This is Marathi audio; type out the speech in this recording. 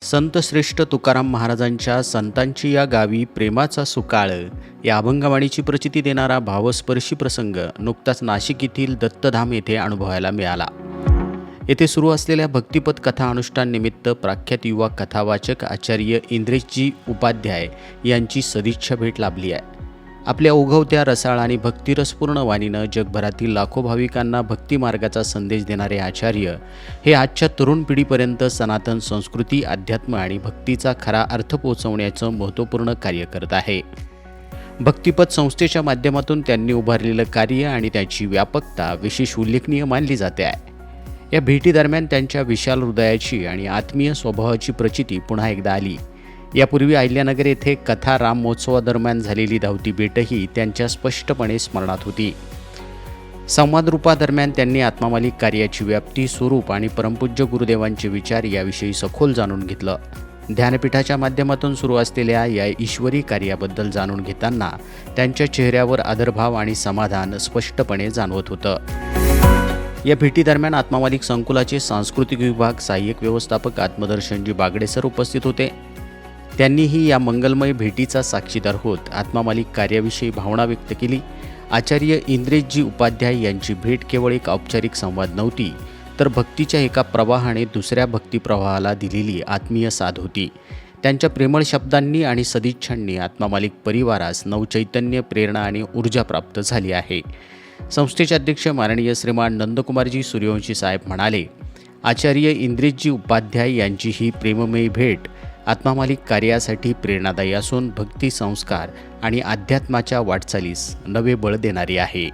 संत श्रेष्ठ तुकाराम महाराजांच्या संतांची या गावी प्रेमाचा सुकाळ या अभंगवाणीची प्रचिती देणारा भावस्पर्शी प्रसंग नुकताच नाशिक येथील दत्तधाम येथे अनुभवायला मिळाला। येथे सुरू असलेल्या भक्तिपद कथा अनुष्ठान निमित्त प्रख्यात युवा कथावाचक आचार्य इंद्रेशजी उपाध्याय यांची सदिच्छा भेट लाभली आहे। आपल्या ओघवत्या रसाळ आणि भक्तिरसपूर्ण वाणीनं जगभरातील लाखो भाविकांना भक्ती मार्गाचा संदेश देणारे आचार्य हे आजच्या तरुण पिढीपर्यंत सनातन संस्कृती, अध्यात्म आणि भक्तीचा खरा अर्थ पोहोचवण्याचं महत्त्वपूर्ण कार्य करत आहे। भक्तिपद संस्थेच्या माध्यमातून त्यांनी उभारलेलं कार्य आणि त्याची व्यापकता विशेष उल्लेखनीय मानली जाते आहे। या भेटीदरम्यान त्यांच्या विशाल हृदयाची आणि आत्मीय स्वभावाची प्रचिती पुन्हा एकदा आली। यापूर्वी अहिल्यानगर येथे कथा राम महोत्सवादरम्यान झालेली धावती भेटही त्यांच्या स्पष्टपणे स्मरणात होती। संवाद रूपादरम्यान त्यांनी आत्मामालिक कार्याची व्याप्ती, स्वरूप आणि परमपूज्य गुरुदेवांचे विचार याविषयी सखोल जाणून घेतलं। ध्यानपीठाच्या माध्यमातून सुरू असलेल्या या ईश्वरी कार्याबद्दल जाणून घेताना त्यांच्या चेहऱ्यावर आदरभाव आणि समाधान स्पष्टपणे जाणवत होतं। या भेटीदरम्यान आत्मामालिक संकुलाचे सांस्कृतिक विभाग सहाय्यक व्यवस्थापक आत्मदर्शनजी बागडे सर उपस्थित होते। त्यांनीही या मंगलमय भेटीचा साक्षीदार होत आत्मामालिक कार्याविषयी भावना व्यक्त केली। आचार्य इंद्रेशजी उपाध्याय यांची भेट केवळ एक औपचारिक संवाद नव्हती, तर भक्तीच्या एका प्रवाहाने दुसऱ्या भक्तिप्रवाहाला दिलेली आत्मीय साथ होती। त्यांच्या प्रेमळ शब्दांनी आणि सदिच्छांनी आत्मामालिक परिवारास नवचैतन्य, प्रेरणा आणि ऊर्जा प्राप्त झाली आहे। संस्थेचे अध्यक्ष माननीय श्रीमान नंदकुमारजी सूर्यवंशी साहेब म्हणाले, आचार्य इंद्रेशजी उपाध्याय यांची ही प्रेममयी भेट आत्मामालिक कार्यासाठी प्रेरणादायी असून भक्ती, संस्कार आणि अध्यात्माच्या वाटचालीस नवे बळ देणारी आहे।